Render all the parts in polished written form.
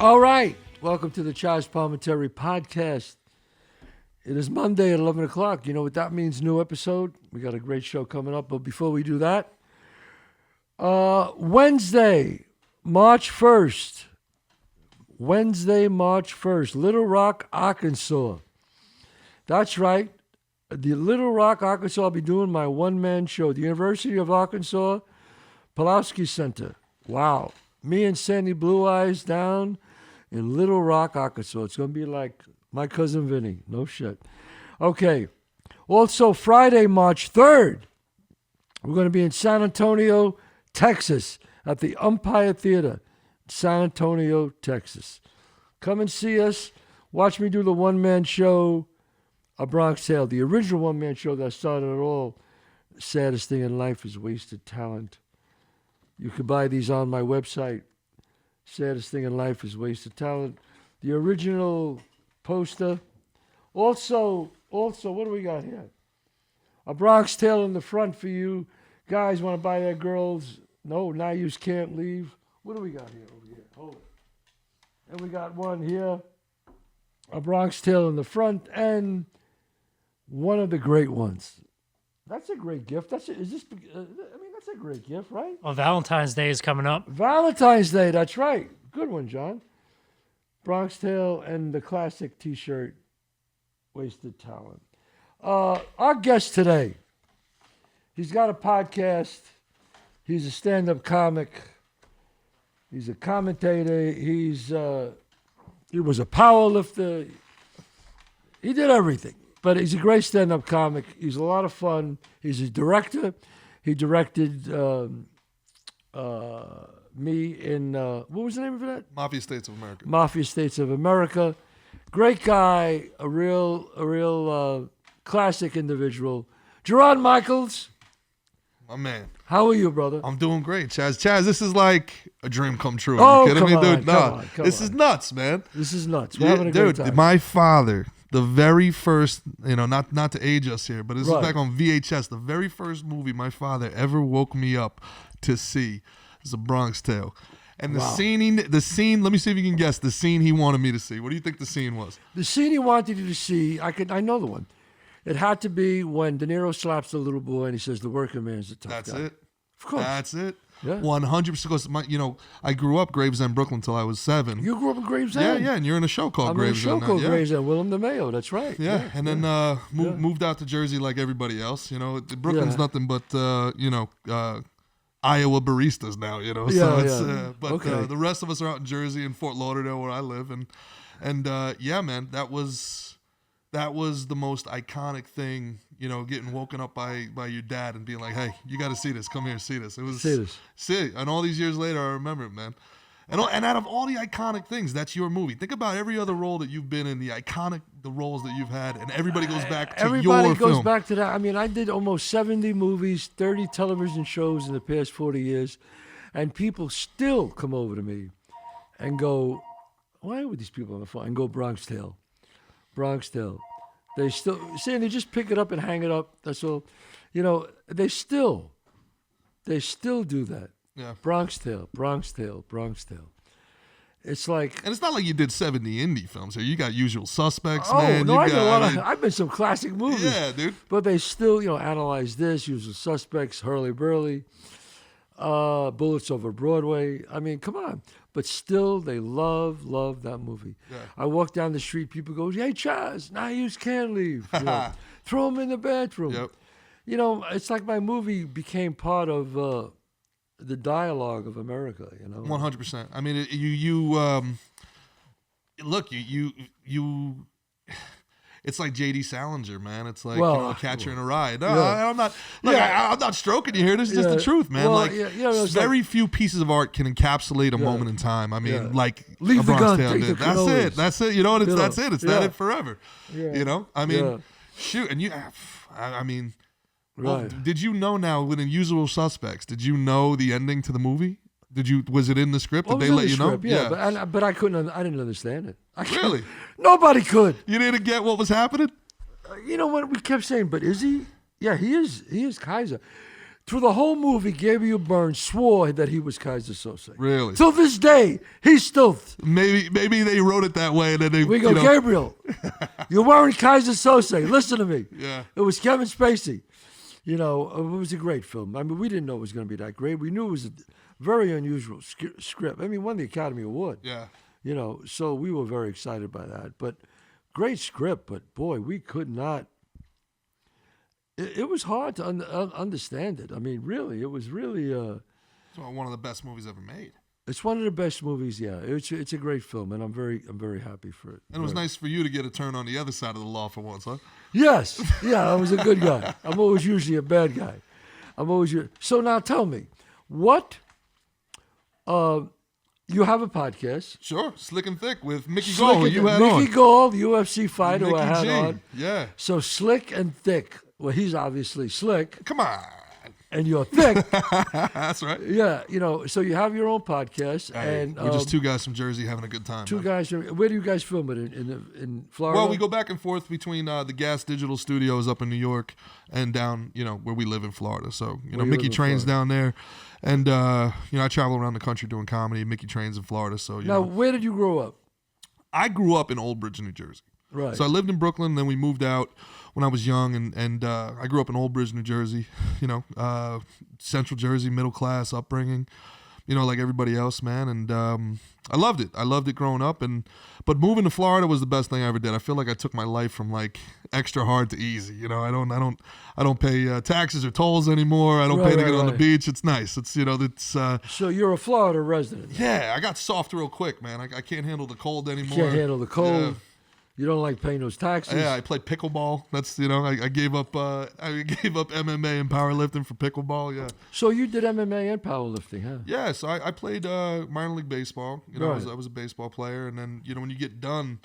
All right. Welcome to the Chazz Palminteri Podcast. It is Monday at 11 o'clock. You know what that means? New episode. We got a great show coming up. But before we do that, Wednesday, March 1st. Wednesday, March 1st. Little Rock, Arkansas. That's right. The Little Rock, Arkansas, I'll be doing my one-man show. The University of Arkansas, Pulaski Center. Wow. Me and Sandy Blue Eyes down in Little Rock, Arkansas. It's going to be like my cousin Vinny. No shit. Okay. Also, Friday, March 3rd, we're going to be in San Antonio, Texas, at the Umpire Theater, San Antonio, Texas. Come and see us. Watch me do the one-man show, A Bronx Tale. The original one-man show that started it all. The saddest thing in life is wasted talent. You can buy these on my website. Saddest thing in life is wasted talent. The original poster. Also, what do we got here? A Bronx Tale in the front for you. Guys want to buy their girls. No, now you can't leave. What do we got here over here? Hold it. And we got one here. A Bronx Tale in the front and one of the great ones. That's a great gift. That's a great gift, right? Well, Valentine's Day is coming up. Valentine's Day, that's right. Good one, John. Bronx Tale and the classic T-shirt, Wasted Talent. Our guest today, he's got a podcast. He's a stand-up comic. He's a commentator. He was a power lifter. He did everything. But he's a great stand-up comic. He's a lot of fun. He's a director. He directed me in, what was the name of that? Mafia States of America. Mafia States of America. Great guy, a real classic individual. Gerard Michaels. My man. How are you, brother? I'm doing great, Chazz. Chazz, this is like a dream come true. Oh, Are you kidding me, come dude? on. This is nuts, man. This is nuts. We're having a great time. Dude, my father, the very first, not to age us here, but this Right. is back on VHS. The very first movie my father ever woke me up to see is A Bronx Tale. And the Wow. scene, let me see if you can guess the scene he wanted me to see. What do you think the scene was? The scene he wanted you to see, I know the one. It had to be when De Niro slaps the little boy and he says, "The working man's the tough That's guy." it. Of course. That's it. Yeah. 100%. Because I grew up Gravesend, Brooklyn until I was 7. You grew up in Gravesend? Yeah, and you're in a show called I'm in a Gravesend. show called yeah. Gravesend, Willem DeMeo. That's right. Yeah, and then moved out to Jersey like everybody else. Brooklyn's Yeah. nothing but Iowa baristas now. So Yeah, it's yeah. but Okay. the rest of us are out in Jersey and Fort Lauderdale where I live, and yeah, man, that was the most iconic thing. Getting woken up by your dad and being like, "Hey, you got to see this. Come here, see this." It was See this. See, and all these years later, I remember it, man. And out of all the iconic things, that's your movie. Think about every other role that you've been in, the roles that you've had, and everybody goes back to Everybody your goes film. back to that. I mean, I did almost 70 movies, 30 television shows in the past 40 years, and people still come over to me and go, "Why are these people on the phone?" And go, "Bronx Tale. Bronx Tale." They still, they just pick it up and hang it up. That's all. They still do that. Yeah. Bronx Tale, Bronx Tale, Bronx Tale. It's like, And it's not like you did 70 indie films here. You got Usual Suspects, oh man. no, You I did a lot mean, I've been in some classic movies. Yeah, dude. But they still, analyze this, Usual Suspects, Hurley Burley, Bullets Over Broadway. I mean, come on. But still, they love that movie. Yeah. I walk down the street, people go, "Hey, Chazz, now you can't leave." Throw them in the bathroom. Yep. It's like my movie became part of the dialogue of America, 100%. I mean, it's like J.D. Salinger, man. It's like Catcher in a Rye. No, yeah. I'm not. Look, I'm not stroking you here. This is just the truth, man. Well, very few pieces of art can encapsulate a moment in time. I mean, like Leave A the Bronx gun, Tale take did. the That's cannolis. it. That's it. That's it. It's that it forever. Yeah. I mean, shoot. And I mean, well, Right. did you know now with Unusual Suspects? Did you know the ending to the movie? Was it in the script? Well, Did it they was let in you the know? script, yeah. But I couldn't. I didn't understand it. Really? Nobody could. You didn't get what was happening? You know what we kept saying? But is he? Yeah, he is. He is Kaiser. through the whole movie, Gabriel Byrne swore that he was Kaiser Sose. Really? Till this day, he's still. Maybe they wrote it that way, and then they. We go, Gabriel, you're wearing Kaiser Sose. Listen to me. Yeah. It was Kevin Spacey. You know, it was a great film. I mean, we didn't know it was going to be that great. We knew it was a very unusual script. I mean, won the Academy Award. Yeah. You know, so we were very excited by that. But great script, but boy, we could not. It was hard to understand it. I mean, really, it was really. It's one of the best movies ever made. It's one of the best movies. Yeah, it's a great film, and I'm very happy for it. And it was nice for you to get a turn on the other side of the law for once, huh? Yes, yeah, I was a good guy. I'm always usually a bad guy. So now tell me, what? You have a podcast. Sure, Slick and Thick with Mickey Slick Gall. and You had Mickey on. Gall, the UFC fighter who Mickey I had G. on. Yeah. So Slick and Thick. Well, he's obviously slick, Come on. and you're thick. That's right. Yeah, you know. So you have your own podcast, and We're just two guys from Jersey having a good time. two man. guys. Where do you guys film it? In Florida? Well, we go back and forth between the Gas Digital Studios up in New York and down, where we live in Florida. So, Where you Mickey live in trains Florida. down there. And, I travel around the country doing comedy. Mickey trains in Florida. So, Now, where did you grow up? I grew up in Old Bridge, New Jersey. Right. So I lived in Brooklyn, then we moved out when I was young, and I grew up in Old Bridge, New Jersey, Central Jersey, middle class upbringing, like everybody else, man. And I loved it. I loved it growing up, but moving to Florida was the best thing I ever did. I feel like I took my life from like extra hard to easy. I don't pay taxes or tolls anymore. I don't pay to get on the beach. It's nice. It's So you're a Florida resident. yeah. I got soft real quick, man. I can't handle the cold anymore. Can't handle the cold. Yeah. You don't like paying those taxes. Yeah, I played pickleball. That's I gave up MMA and powerlifting for pickleball. Yeah. So you did MMA and powerlifting, huh? Yeah. So I played minor league baseball. Right. I was a baseball player, and then when you get done,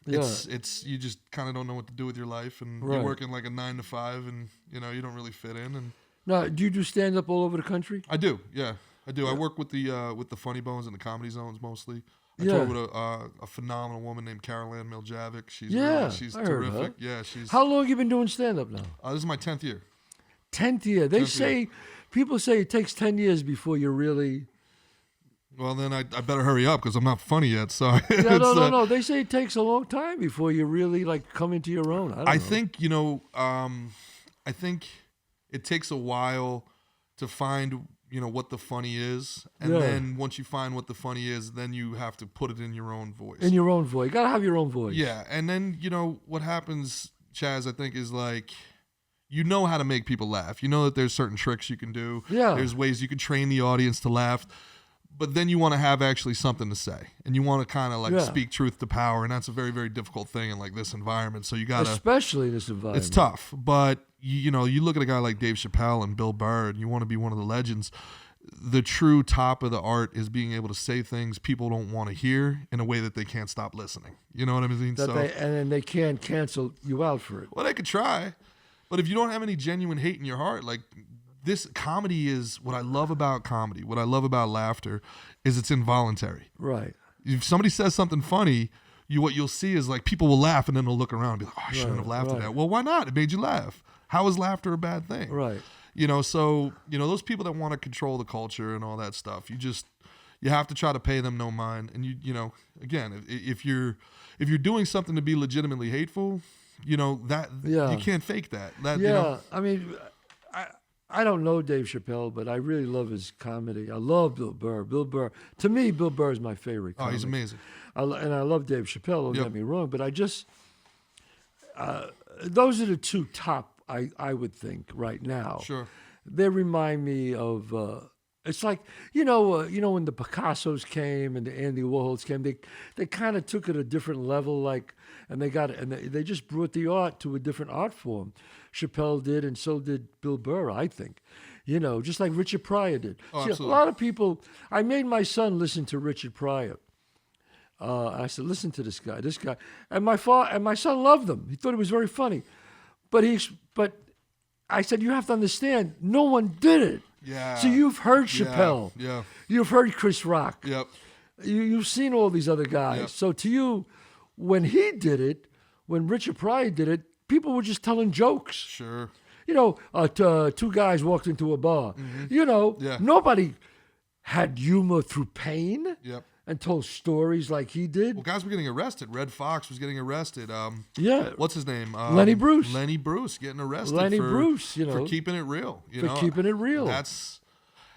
it's you just kind of don't know what to do with your life, and Right. you're working like a 9 to 5, and you don't really fit in. And Now, do you do stand up all over the country? I do. Yeah, I do. I work with the Funny Bones and the Comedy Zones mostly. I Yeah. toured with a phenomenal woman named Caroline Miljavik. She's Yeah, she's I heard of her. terrific. Yeah, she's. How long have you been doing stand up now? This is my 10th year. 10th year. They 10th say, people say it takes 10 years before you're really. Well, then I better hurry up because I'm not funny yet. So Yeah, no. They say it takes a long time before you really like come into your own. I don't know. I think it takes a while to find what the funny is, and Yeah. then once you find what the funny is, then you have to put it in your own voice. In your own voice. You got to have your own voice. Yeah, and then what happens, Chazz, I think, is like how to make people laugh. You know that there's certain tricks you can do. Yeah. There's ways you can train the audience to laugh. But then you want to have actually something to say, and you want to kind of like Yeah. speak truth to power, and that's a very, very difficult thing in like this environment. So you got to. Especially in this environment. It's tough, but you look at a guy like Dave Chappelle and Bill Burr, and you want to be one of the legends. The true top of the art is being able to say things people don't want to hear in a way that they can't stop listening. You know what I mean? And then they can't cancel you out for it. Well, they could try, but if you don't have any genuine hate in your heart, like this comedy is what I love about comedy. What I love about laughter is it's involuntary. Right. If somebody says something funny, what you'll see is like people will laugh and then they'll look around and be like, "Oh, I shouldn't have laughed at that." Well, why not? It made you laugh. How is laughter a bad thing? Right. So those people that want to control the culture and all that stuff, you have to try to pay them no mind. And again, if you're doing something to be legitimately hateful, that you can't fake that. I mean, I don't know Dave Chappelle, but I really love his comedy. I love Bill Burr. To me, Bill Burr is my favorite comic. Oh, he's amazing. And I love Dave Chappelle, don't Yep. get me wrong, but I just, those are the two top, I would think, right now. Sure. They remind me of, it's like, when the Picassos came and the Andy Warhols came, they kind of took it a different level, and they just brought the art to a different art form. Chappelle did, and so did Bill Burr, I think. Just like Richard Pryor did. Oh, See, a absolutely. lot of people, I made my son listen to Richard Pryor. I said, listen to this guy. And my son loved him. He thought it was very funny. But I said, you have to understand, no one did it. Yeah. So you've heard Chappelle. Yeah. You've heard Chris Rock. Yep. You've seen all these other guys. Yep. So to you, when he did it, when Richard Pryor did it, people were just telling jokes. Sure. two guys walked into a bar. Yeah. Nobody had humor through pain. Yep. And told stories like he did. Well, guys were getting arrested. Red Fox was getting arrested. Yeah. What's his name? Lenny Bruce. Lenny Bruce getting arrested. Lenny for, Bruce, for keeping it real. Keeping it real. That's.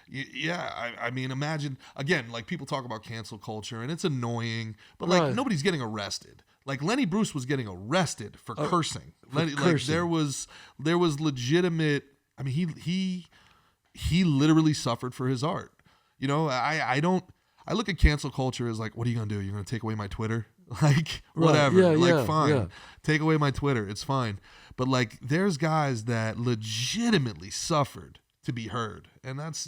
Yeah, I mean, imagine again, like people talk about cancel culture, and it's annoying, but like nobody's getting arrested. Like Lenny Bruce was getting arrested for cursing. Like there was legitimate. I mean, he literally suffered for his art. I look at cancel culture as like, what are you gonna do? You're gonna take away my Twitter? Like whatever. Fine. Yeah. Take away my Twitter. It's fine. But like, there's guys that legitimately suffered to be heard, and that's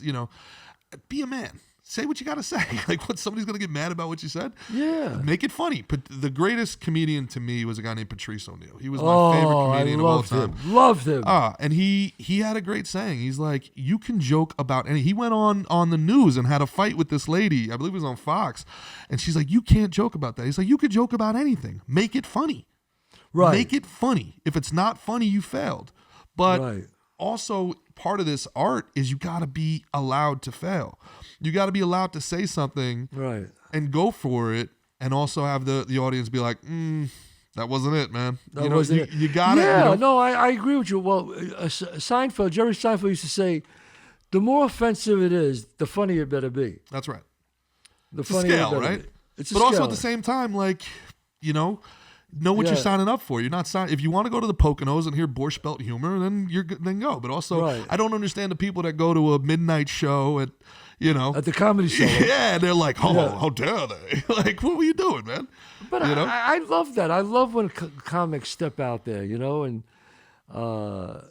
be a man. Say what you gotta say. Like, what, somebody's gonna get mad about what you said? Yeah. Make it funny. But the greatest comedian to me was a guy named Patrice O'Neal. He was my favorite comedian of all time. Loved him. And he had a great saying. He's like, you can joke about any. He went on the news and had a fight with this lady. I believe it was on Fox, and she's like, you can't joke about that. He's like, you could joke about anything. Make it funny. Right. Make it funny. If it's not funny, you failed. But also, part of this art is you got to be allowed to fail. You got to be allowed to say something and go for it, and also have the audience be like, that wasn't it, man. You got it. Yeah, no, I agree with you. Well, Jerry Seinfeld used to say, the more offensive it is, the funnier it better be. That's right. It's a scale, right? It's a but scale. Also at the same time, like, know what you're signing up for. You're not signing. If you want to go to the Poconos and hear Borscht Belt humor, then go. But also, I don't understand the people that go to a midnight show at the comedy show. Yeah, they're like, how dare they? Like, what were you doing, man? But I love that. I love when comics step out there, and I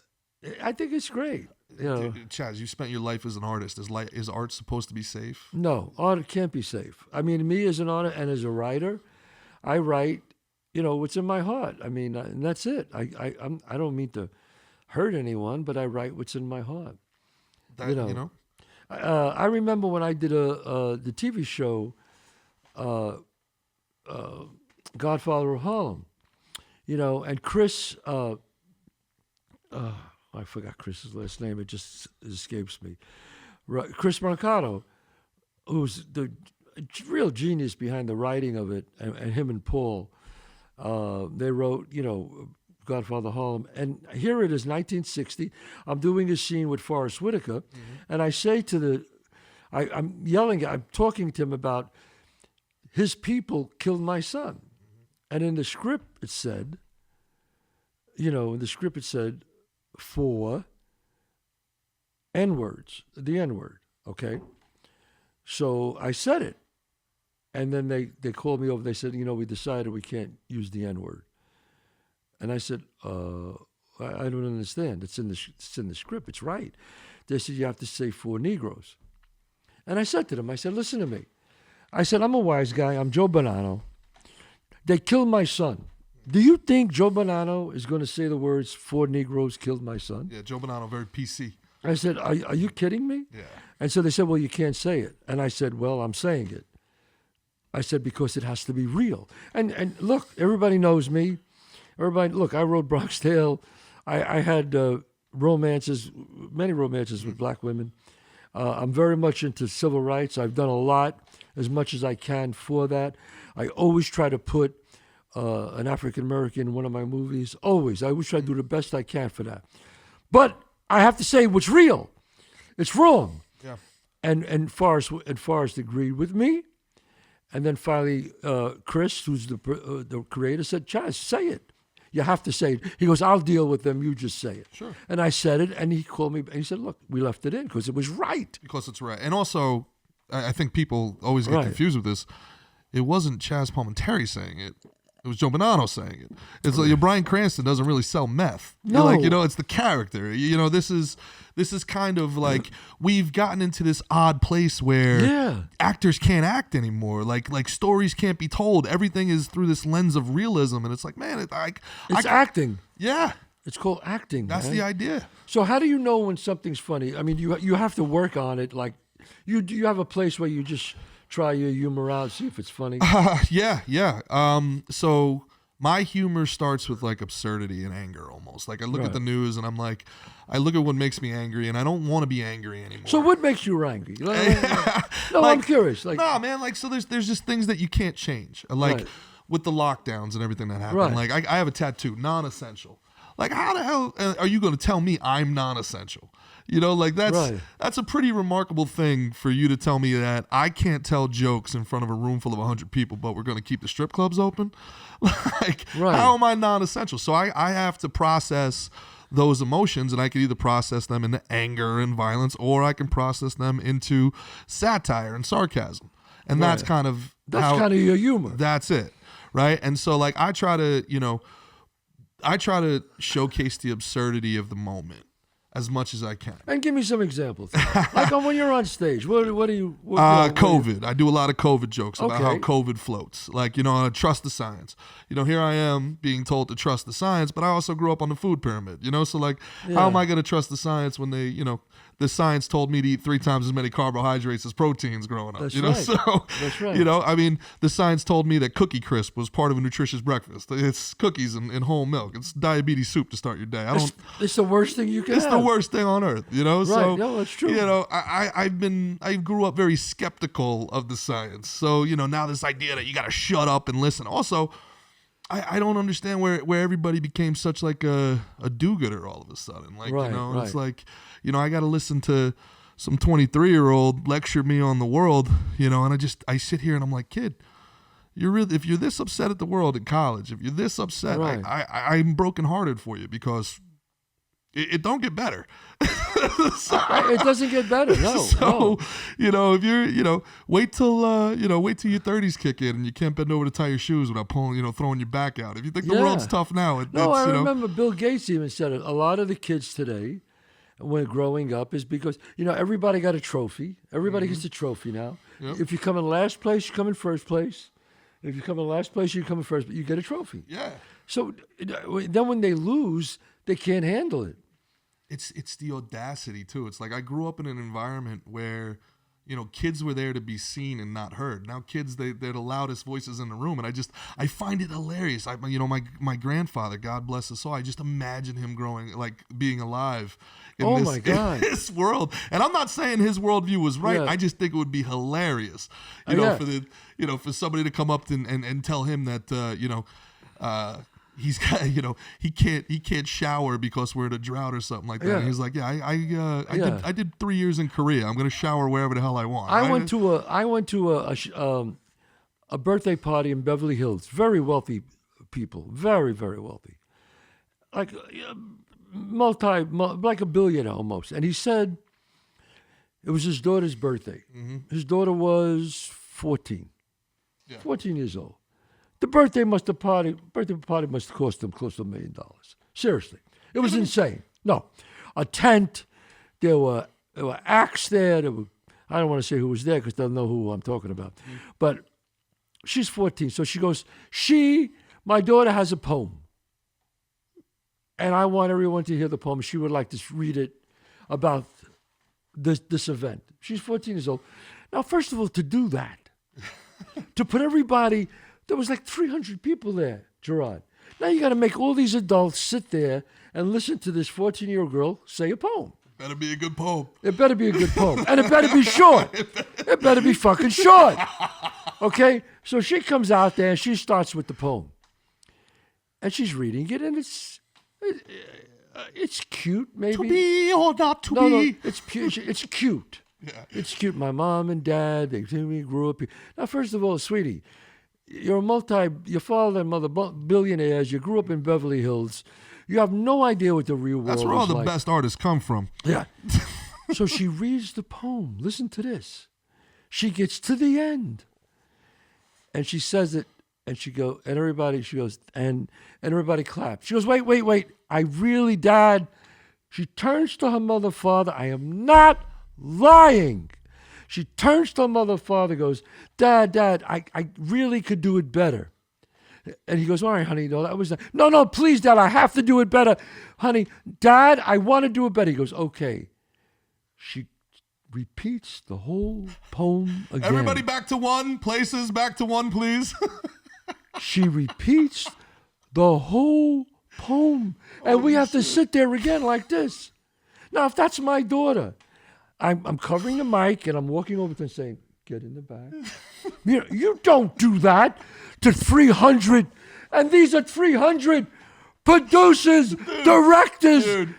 think it's great. Chazz, you spent your life as an artist. Is art supposed to be safe? No, art can't be safe. I mean, me as an artist and as a writer, I write, what's in my heart. I mean, and that's it. I don't mean to hurt anyone, but I write what's in my heart. I remember when I did the TV show, Godfather of Harlem, and Chris, I forgot Chris's last name. It just escapes me. Chris Mercado, who's the real genius behind the writing of it, and him and Paul, they wrote, Godfather Harlem. And here it is, 1960. I'm doing a scene with Forrest Whitaker, and I say to I'm talking to him about his people killed my son. And in the script it said, four N-words, the N-word, okay? So I said it. And then they called me over. They said, we decided we can't use the N-word. And I said, I don't understand. It's in the script. It's right. They said, you have to say four Negroes. And I said to them, listen to me. I said, I'm a wise guy. I'm Joe Bonanno. They killed my son. Do you think Joe Bonanno is going to say the words, four Negroes killed my son? Yeah, Joe Bonanno, very PC. I said, are you kidding me? Yeah. And so they said, well, you can't say it. And I said, well, I'm saying it. I said, because it has to be real. And look, everybody knows me. Look, I wrote Bronx Tale. I had many romances with black women. I'm very much into civil rights. I've done a lot, as much as I can for that. I always try to put an African-American in one of my movies. Always. I always try to do the best I can for that. But I have to say what's real. It's wrong. Yeah. And Forrest agreed with me. And then finally, Chris, who's the creator, said, Chazz, say it. You have to say it. He goes, I'll deal with them. You just say it. Sure. And I said it, and he called me, and he said, look, we left it in because it was right. Because it's right. And also, I think people always get confused with this. It wasn't Chazz Palminteri saying it. It was Joe Bonanno saying it. It's like Bryan Cranston doesn't really sell meth. No. It's the character. This is kind of like we've gotten into this odd place where actors can't act anymore. Like stories can't be told. Everything is through this lens of realism, and it's like, man, it's acting. Yeah, it's called acting. That's the idea. So how do you know when something's funny? I mean, you have to work on it. Like you have a place where you just try your humor out, see if it's funny. Yeah. So my humor starts with like absurdity and anger almost. Like I look Right. at the news and I'm like, I look at what makes me angry and I don't want to be angry anymore. So what makes you angry? No, Like, I'm curious. Like, nah, man, like, so there's just things that you can't change. Like Right. with the lockdowns and everything that happened. Right. Like I have a tattoo, non-essential. Like how the hell are you going to tell me I'm non-essential? You know, like Right. that's a pretty remarkable thing for you to tell me that I can't tell jokes in front of a room full of 100 people, but we're going to keep the strip clubs open. Like, Right. how am I non-essential? So I have to process those emotions, and I can either process them into anger and violence, or I can process them into satire and sarcasm. And that's Right. kind of that's kind of your humor. that's it, right? And so like I try to showcase the absurdity of the moment as much as I can. And give me some examples. Like when you're on stage, what do you? What do you- COVID. I do a lot of COVID jokes about how Okay. COVID floats. Like, trust the science. Here I am being told to trust the science, but I also grew up on the food pyramid, So like, how am I going to trust the science when they, the science told me to eat 3 times as many carbohydrates as proteins growing up, That's right. So, That's right. the science told me that Cookie Crisp was part of a nutritious breakfast. It's cookies and whole milk. It's diabetes soup to start your day. It's the worst thing you can It's have. the worst thing on earth, So, no, that's true. I grew up very skeptical of the science. So, now this idea that you got to shut up and listen. Also, I don't understand where everybody became such like a do-gooder all of a sudden. Like, Right, and it's right. like, I got to listen to some 23-year-old lecture me on the world, and I sit here and I'm like, kid, if you're this upset at the world in college, if you're this upset, Right. I'm brokenhearted for you because it don't get better. It doesn't get better. No. So, no. if you're, wait till your 30s kick in and you can't bend over to tie your shoes without pulling, throwing your back out. If you think the Yeah. world's tough now, No, I it's, remember Bill Gates even said it. A lot of the kids today, when growing up, is because everybody got a trophy. Everybody gets a trophy now. Yep. If you come in last place, you come in first place. If you come in last place, you come in first. But you get a trophy. yeah. So then when they lose, they can't handle it. It's the audacity too. It's like I grew up in an environment where, kids were there to be seen and not heard. Now kids, they're the loudest voices in the room, and I find it hilarious. My grandfather, God bless his soul, I just imagine him being alive in Oh this, my God. in this world. And I'm not saying his worldview was right. Yeah. I just think it would be hilarious, Yeah. for somebody to come up and tell him that he's got, he can't shower because we're in a drought or something like that. Yeah. And he's like, Yeah. I did 3 years in Korea. I'm going to shower wherever the hell I want. I right? went to a birthday party in Beverly Hills. Very wealthy people, very very wealthy, like like a billionaire almost. And he said it was his daughter's birthday. Mm-hmm. His daughter was 14, Yeah. 14 years old. The birthday party must have cost them close to $1 million. Seriously, it was insane. No, a tent. There were acts there. I don't want to say who was there because they'll know who I'm talking about. But she's 14, so she goes. My daughter has a poem, and I want everyone to hear the poem. She would like to read it about this event. She's 14 years old. Now, first of all, to do that, to put everybody. There was like 300 people there, Gerard. Now you got to make all these adults sit there and listen to this 14-year-old girl say a poem. Better be a good poem. It better be a good poem. And it better be short. It better be fucking short. Okay? So she comes out there and she starts with the poem. And she's reading it, and it's cute, maybe. To be or not to No, be. it's cute. Yeah. It's cute. My mom and dad, they grew up here. Now, first of all, sweetie, your father and mother, billionaires, you grew up in Beverly Hills. You have no idea what the real world is like. That's where all the best artists come from. Yeah. So she reads the poem. Listen to this. She gets to the end. And she says it, and she goes, and everybody claps. She goes, wait. Dad. She turns to her mother, father. I am not lying. She turns to her mother, father, goes, Dad, I really could do it better. And he goes, all right, honey, no, that was not. No, please, Dad, I have to do it better. Honey, Dad, I want to do it better. He goes, okay. She repeats the whole poem again. Everybody back to one, places back to one, please. She repeats the whole poem. And we have to sit there again like this. Now, if that's my daughter, I'm covering the mic and I'm walking over to her and saying, get in the back. You don't do that to 300. And these are 300 producers, directors. Dude.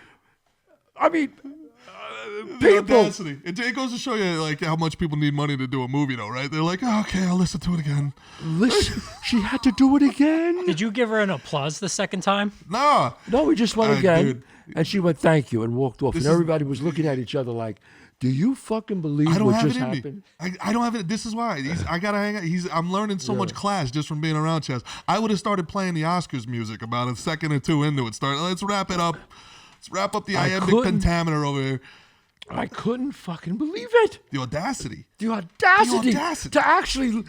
I mean, The people. audacity. It goes to show you like how much people need money to do a movie, though, right? They're like, oh, okay, I'll listen to it again. Listen, she had to do it again. Did you give her an applause the second time? Nah. No, we just went again. Dude. And she went, thank you, and walked off. And is- everybody was looking at each other like, do you fucking believe I don't what have just it in happened? me. I don't have it. This is why. I gotta hang out. I'm learning so much class just from being around Chazz. I would have started playing the Oscars music about a second or two into it. Let's wrap it up. Let's wrap up the iambic couldn't- pentameter over here. I couldn't fucking believe it. The audacity. The audacity, The audacity. to actually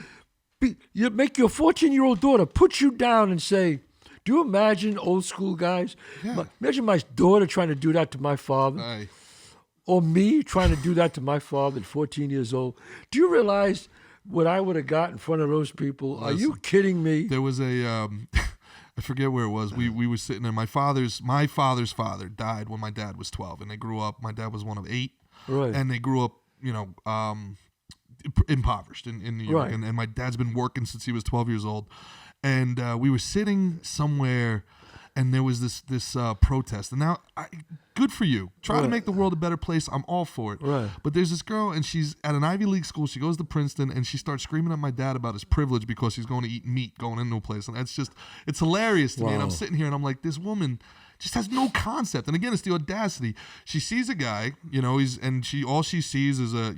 you make your 14-year-old daughter put you down and say, do you imagine old school guys? Yeah. Imagine my daughter trying to do that to my father. Hey. Or me trying to do that to my father at 14 years old. Do you realize what I would have got in front of those people? Are you kidding me? There was a I forget where it was. We were sitting there. My father's father died when my dad was 12, and they grew up. My dad was one of 8, Right. and they grew up, impoverished in New York. Right. And my dad's been working since he was 12 years old, and we were sitting somewhere, and there was this protest. And now, good for you. Try to Right. make the world a better place. I'm all for it. Right. But there's this girl, and she's at an Ivy League school. She goes to Princeton, and she starts screaming at my dad about his privilege because he's going to eat meat going into a place. And it's hilarious to me. And I'm Wow. sitting here, and I'm like, this woman just has no concept. And again, it's the audacity. She sees a guy, all she sees is a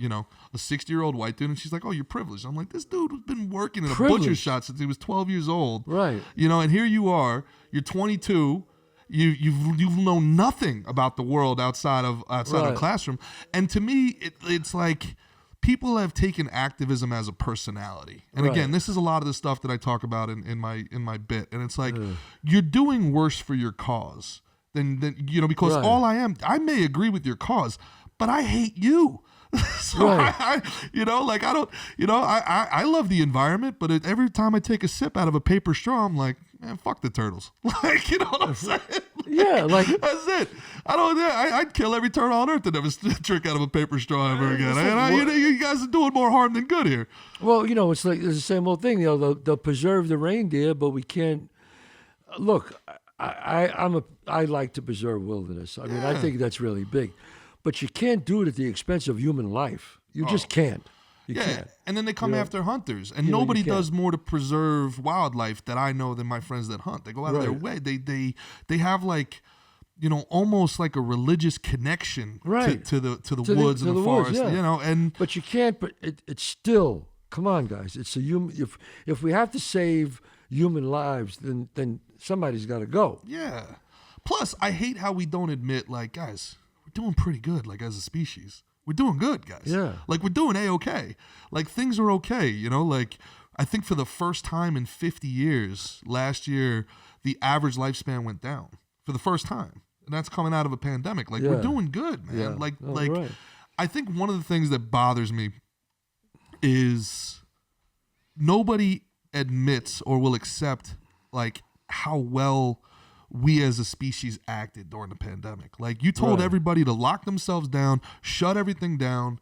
60-year-old white dude, and she's like, oh, you're privileged. I'm like, this dude has been working in a butcher Privileged. shop since he was 12 years old. Right. And here you are, you're 22. You've known nothing about the world outside of the Right. classroom, and to me, it's like people have taken activism as a personality. And Right. again, this is a lot of the stuff that I talk about in my bit, and it's like you're doing worse for your cause than because Right. all I may agree with your cause, but I hate you. So Right. I love the environment, but every time I take a sip out of a paper straw, I'm like, man, fuck the turtles. You know what I'm saying? Yeah, like That's it. I'd kill every turtle on earth to never drink out of a paper straw ever again. You guys are doing more harm than good here. well, it's like it's the same old thing. They'll preserve the reindeer, but we can't. Look, I like to preserve wilderness. I mean, I think that's really big, but you can't do it at the expense of human life. You just can't. You can't. And then they come after hunters, and You nobody can't. does more to preserve wildlife that I know than my friends that hunt. They go out of their way. They have like, almost like a religious connection Right. to the To woods and the woods, forest. yeah. And But you can't. But it's still. Come on, guys. It's a human. If we have to save human lives, then somebody's got to go. yeah. Plus, I hate how we don't admit, like, guys, we're doing pretty good, like as a species. We're doing good, guys. Yeah. Like, we're doing A-okay. Like, things are okay, like, I think for the first time in 50 years, last year, the average lifespan went down for the first time. And that's coming out of a pandemic. Like, we're Yeah. doing good, man. Yeah. Like, No, right. I think one of the things that bothers me is nobody admits or will accept, like, how well we as a species acted during the pandemic. Like, you told Right. everybody to lock themselves down, shut everything down,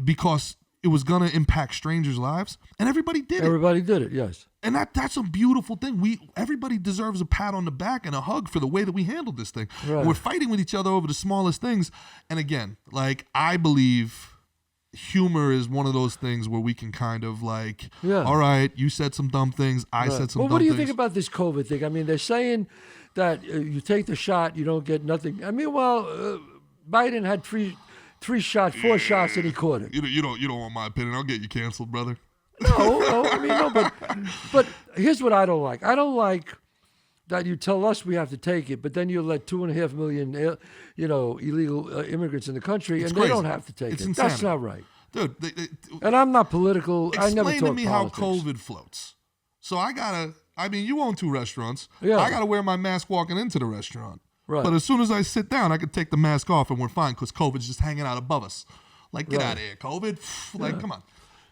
because it was going to impact strangers' lives, and everybody did it. Everybody did it. Yes. And that's a beautiful thing. Everybody deserves a pat on the back and a hug for the way that we handled this thing. Right. We're fighting with each other over the smallest things. And again, like, I believe humor is one of those things where we can kind of like, Yeah. all right, you said some dumb things, I Right. said some Well, dumb what do you things. think about this COVID thing? I mean, they're saying that you take the shot, you don't get nothing. I mean, Biden had four shots, and he caught it. You don't want my opinion. I'll get you canceled, brother. No, but here's what I don't like. I don't like that you tell us we have to take it, but then you let 2.5 million, illegal immigrants in the country, It's and they crazy. don't have to take It's it. insanity. That's not right. Dude, And I'm not political. I never explain talk to me politics. how COVID floats. So you own 2 restaurants. Yeah. I got to wear my mask walking into the restaurant. Right. But as soon as I sit down, I can take the mask off and we're fine because COVID's just hanging out above us. Like, get Right. out of here, COVID. Like, come on.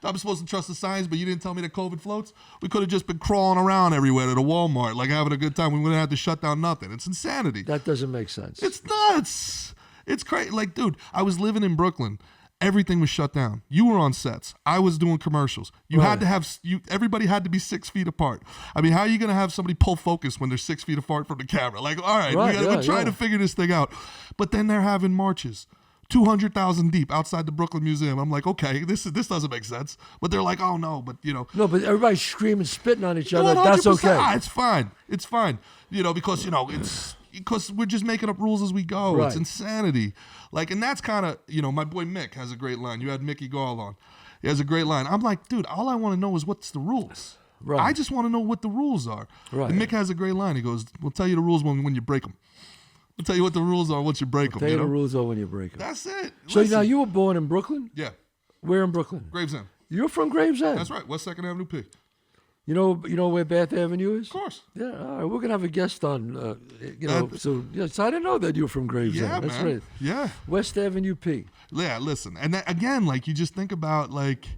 I'm supposed to trust the science, but you didn't tell me that COVID floats? We could have just been crawling around everywhere at a Walmart, like having a good time. We wouldn't have to shut down nothing. It's insanity. That doesn't make sense. It's nuts. It's crazy. Like, dude, I was living in Brooklyn. Everything was shut down. You were on sets. I was doing commercials. You had to have everybody had to be 6 feet apart. I mean, how are you gonna have somebody pull focus when they're 6 feet apart from the camera? Like, all right, we're trying to figure this thing out. But then they're having marches, 200,000 deep outside the Brooklyn Museum. I'm like, okay, this doesn't make sense. But they're like, oh no, but No, but everybody's screaming, spitting on each other. That's okay. It's fine. It's fine. Because because we're just making up rules as we go. Right. It's insanity. Like, and that's kind of, my boy Mick has a great line. You had Mickey Gall on. He has a great line. I'm like, dude, all I want to know is what's the rules. Right. I just want to know what the rules are. Right. And Mick has a great line. He goes, we'll tell you the rules when you break them. We'll tell you what the rules are once you break them. Tell you the rules are when you break them. That's it. So Listen. now you were born in Brooklyn? Yeah. Where in Brooklyn? Gravesend. You're from Gravesend. That's right. West 2nd Avenue P. You know where Bath Avenue is? Of course. Yeah, all right. We're gonna have a guest on. So I didn't know that you were from Gravesend. Yeah, That's man. right. Yeah. West Avenue P. Yeah, listen. And again, like, you just think about, like,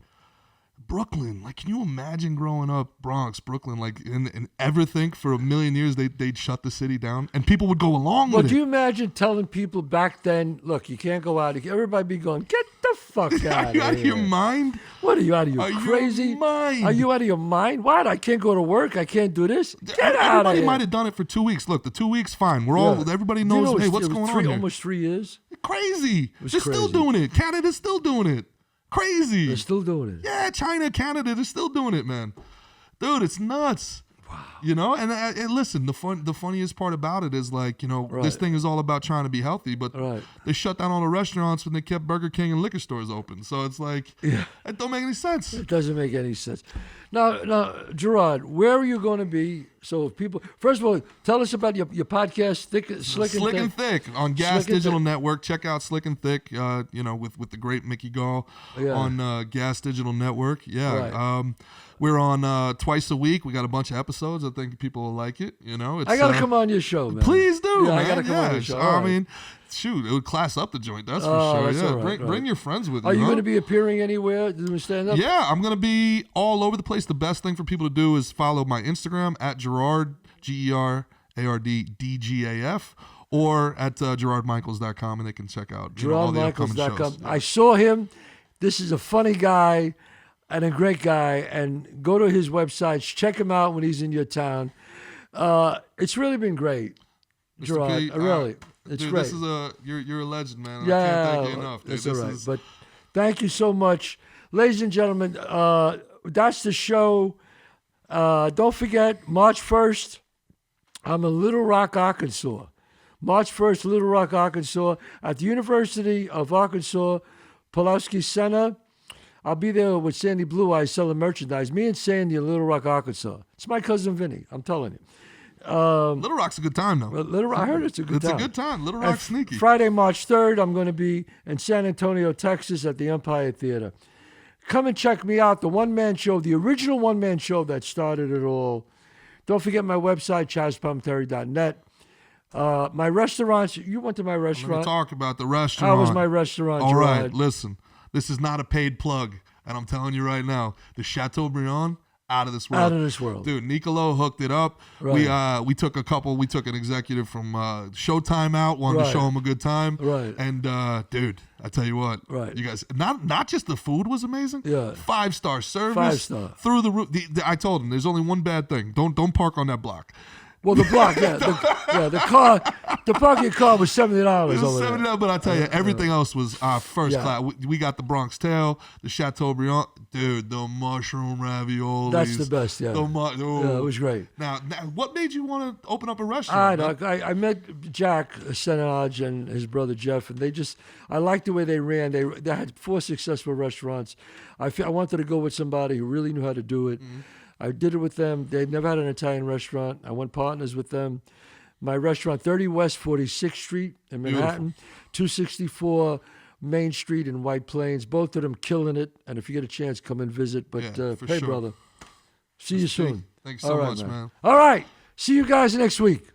Brooklyn. Like, can you imagine growing up Bronx, Brooklyn, like, and ever think for a million years they'd shut the city down and people would go along Well, with do it? you imagine telling people back then, look, you can't go out. Everybody be going, get the fuck out Are you out of of here. your mind? What are you out of your Are you crazy mind? Are you out of your mind? What? I can't go to work. I can't do this. Get out of Everybody here. might have done it for 2 weeks. Look, the 2 weeks, fine. Do Everybody you knows, know hey, it what's was going on here? Almost 3 years. Crazy. was They're still crazy. doing it. Canada's still doing it. Crazy. They're still doing it. Yeah, China, Canada, they're still doing it, man. Dude, it's nuts. Wow. And listen, the funniest part about it is, like, this Right. thing is all about trying to be healthy, but Right. they shut down all the restaurants when they kept Burger King and liquor stores open. So it's like, it don't make any sense. It doesn't make any sense. Now, Gerard, where are you going to be? So if people, first of all, tell us about your podcast, Slick and Thick on Gas Slick and Digital Thick. Network. Check out Slick and Thick, with the great Mickey Gall on Gas Digital Network. Yeah. Right. We're on twice a week. We got a bunch of episodes. I think people will like it. It's, I got to come on your show, man. Please do, Yeah, man. I got to come on your show. I All right. mean, shoot, it would class up the joint. That's for Oh, sure. that's Yeah, all right, bring your friends with you. Are you huh? going to be appearing anywhere? Doing stand up? Yeah, I'm going to be all over the place. The best thing for people to do is follow my Instagram at Gerard, GerardDGAF, or at GerardMichaels.com, and they can check out all the upcoming shows. I saw him. This is a funny guy and a great guy. And go to his websites. Check him out when he's in your town. It's really been great, Mr. Gerard. P, Really. It's dude, great. this is you're a legend, man. Yeah, I can't thank you enough, dude. that's This all right. is- But thank you so much, ladies and gentlemen. That's the show. Don't forget, March 1st, I'm in Little Rock, Arkansas. March 1st, Little Rock, Arkansas, at the University of Arkansas, Pulaski Center. I'll be there with Sandy Blue Eyes selling merchandise. Me and Sandy in Little Rock, Arkansas. It's my cousin Vinny. I'm telling you. Little Rock's a good time, though. Little Rock, I heard it's a good time. It's a good time. Little Rock's sneaky. Friday, March 3rd, I'm going to be in San Antonio, Texas at the Empire Theater. Come and check me out. The one-man show, the original one-man show that started it all. Don't forget my website, ChazzPalminteri.net. My restaurants, you went to my Let me restaurant. talk about the restaurant. How was my restaurant, All right, Gerard? listen. This is not a paid plug, and I'm telling you right now, the Chateaubriand, out of this world. Out of this world. Dude, Nicolo hooked it up. Right. We took an executive from Showtime out, wanted to Right. show him a good time. Right. And dude, I tell you what, Right. you guys, not just the food was amazing. Yeah. 5-star service. 5-star. Through the roof. I told him there's only one bad thing. Don't park on that block. Well, the block, the parking car was $70 It was over there. $70, but I tell you, everything else was first Yeah. class. We got the Bronx Tail, the Chateaubriand, dude, the mushroom raviolis. That's the best, yeah. Yeah, it was great. Now, what made you want to open up a restaurant? I met Jack Senage and his brother Jeff, and I liked the way they ran. They had 4 successful restaurants. I wanted to go with somebody who really knew how to do it. Mm-hmm. I did it with them. They'd never had an Italian restaurant. I went partners with them. My restaurant, 30 West 46th Street in Manhattan, 264 Main Street in White Plains. Both of them killing it. And if you get a chance, come and visit. But Yeah, for hey, sure. brother, see you soon. Thanks so All right, much, man. All right. See you guys next week.